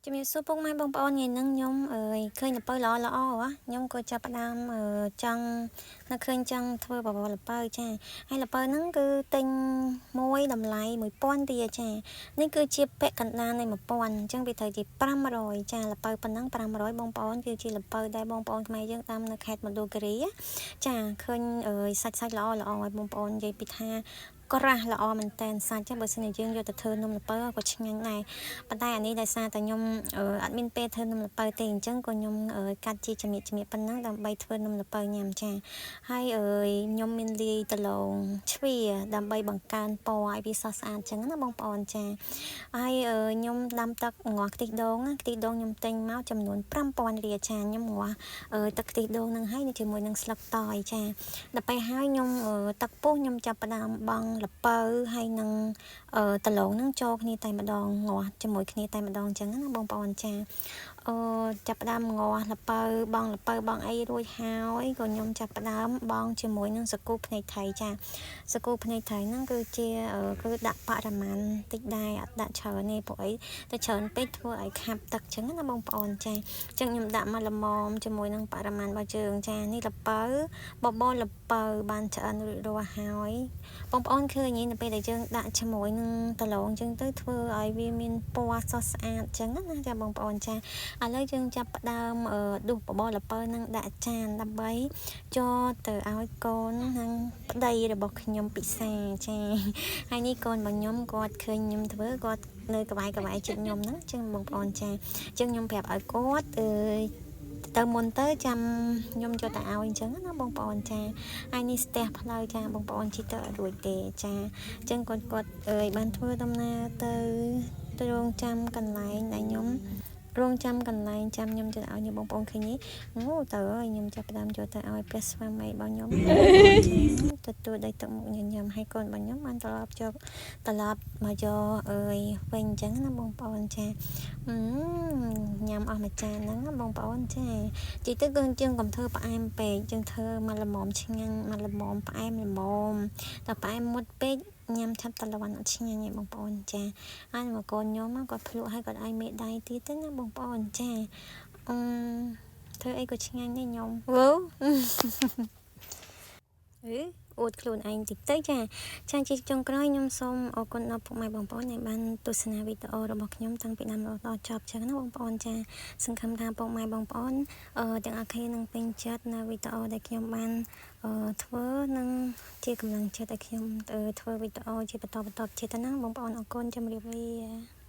ជំរាបសួរពុកម៉ែបងប្អូនថ្ងៃហ្នឹងខ្ញុំឃើញល្ពៅល្អល្អខ្ញុំក៏ចាប់ផ្ដើមចង់នឹកឃើញចង់ធ្វើបបរល្ពៅចាហើយល្ពៅហ្នឹងគឺទិញមួយតម្លៃ1000ទៀតចានេះគឺជាពាក់កណ្ដាលនៃ1000អញ្ចឹងវាត្រូវជា500ចាល្ពៅប៉ុណ្ណឹង500បងប្អូនគឺជាល្ពៅដែលបងប្អូនខ្មែរយើងតាមនៅខេត្តមណ្ឌលគិរីចាឃើញសាច់ល្អល្អឲ្យបងប្អូននិយាយពីថាក្រាស់ល្អមែនតើសាច់ចាបើសិនជាយើងយកទៅធ្វើនំល្ពៅក៏ឆ្ងាញ់ដែរប៉ុន្តែអានេះដោយសារតែខ្ញុំអត់មានពេលធ្វើនំល្ពៅទេអញ្ចឹងក៏ខ្ញុំកាត់ជាជំរាបប៉ុណ្ណឹងដើម្បីធ្វើនំល្ពៅញ៉ាំចាហើយខ្ញុំមានលាយដលងជ្វាដើម្បីបង្កើនពណ៌ឲ្យវាស្រស់ស្អាតអញ្ចឹងណាបងប្អូនចាហើយខ្ញុំដាំទឹកងាស់ខ្ទិះដូងខ្ញុំទិញមកចំនួន5000រៀលចាខ្ញុំងាស់ទឹកខ្ទិះដូងហ្នឹងហើយជាមួយនឹងស្លឹកតយចាដល់ពេលហើយខ្ញុំទឹកពុះខ្ញុំចាប់ផ្ដើមបង់ល្ពៅហើយនឹងដលងហ្នឹងចូលគ្នាតែម្ដងងាស់ជាមួយគ្នាតែម្ដងអញ្ចឹងណាបងប្អូនចាចាប់ផ្ដើមងាស់ល្ពៅបងអីរួចហើយក៏ខ្ញុំចាប់ផ្ដើមបងជាមួយនឹងសាគូភ្នែកថៃចាសាគូភ្នែកថៃហ្នឹងគឺជាគឺដាក់បរិមាណតិចដែរអត់ដាក់ច្រើនទេព្រោះអីតែច្រើនពេកធ្វើឲ្យខាប់ទឹកអញ្ចឹងណាបងប្អូនចាអញ្ចឹងខ្ញុំដាក់មកល្មមជាមួយនឹងបរិមាណរបស់ជើងចានេះល្ពៅបបរល្ពៅបានឆ្អិនរួចរាល់ហើយបងប្អូនឃើញនៅពេលដែលយើងដាក់ជាមួយនឹងដលងអញ្ចឹងទៅធ្វើឲ្យវាមានពណ៌ស្រស់ស្អាតអញ្ចឹងណាចាបងប្អូនចាឥឡូវយើងចាប់ផ្ដើមដួសបបរល្ពៅនឹងដាក់ចានដើម្បីចូលទៅឲ្យកូននិងប្តីរបស់ខ្ញុំពិសាចាហើយនេះកូនរបស់ខ្ញុំគាត់ឃើញខ្ញុំធ្វើគាត់នៅក្បែរជិតខ្ញុំហ្នឹងអញ្ចឹងបងប្អូនចាអញ្ចឹងខ្ញុំប្រាប់ឲ្យគាត់ទៅមុនទៅចាំខ្ញុំយកទៅឲ្យអញ្ចឹងណាបងប្អូនចាហើយនេះស្ទះផ្លូវចាបងប្អូនជិះទៅអត់រួចទេចាអញ្ចឹងគាត់បានធ្វើដំណើរទៅរងចាំកន្លែងដែលខ្ញុំរងចាំកន្លែងចាំខ្ញុំទៅឲ្យបងប្អូនឃើញនេះអូទៅហើយខ្ញុំចាប់ផ្ដើមយកទៅឲ្យព្រះស្វាមីរបស់ខ្ញុំទទួលដីទឹកមុខញញឹមហើយកូនរបស់ខ្ញុំបានត្រឡប់មកយកវិញអញ្ចឹងណាបងប្អូនចាញ៉ាំអស់មួយចានហ្នឹងណាបងប្អូនចាជីទៅគឺយើងកុំធ្វើផ្អែមពេកយើងធ្វើមកល្មមឆ្ងាញ់មកល្មមផ្អែមល្មមតែផ្អែមមុតពេកញ៉ាំឆាប់តលន់អត់ឆ្ងាញ់ទេបងប្អូនចាហើយមកកូនខ្ញុំគាត់ភ្លក់ហើយគាត់ឲ្យមេដៃទៀតទេណាបងប្អូនចាធ្វើអីក៏ឆ្ងាញ់ដែរខ្ញុំវ៉ូអួតខ្លួនឯងតិចទៅចាជាចុងក្រោយខ្ញុំសូមអរគុណដល់ពុកម៉ែបងប្អូនដែលបានទស្សនាវីដេអូរបស់ខ្ញុំតាំងពីដើមរហូតដល់ចប់ចឹងណាបងប្អូនចាសង្ឃឹមថាពុកម៉ែបងប្អូនទាំងអស់គ្នានឹងពេញចិត្តនៅវីដេអូដែលខ្ញុំបានធ្វើនិងជាកម្លាំងចិត្តឲ្យខ្ញុំធ្វើវីដេអូជាបន្តទៀតណាបងប្អូនអរគុណជម្រាបលា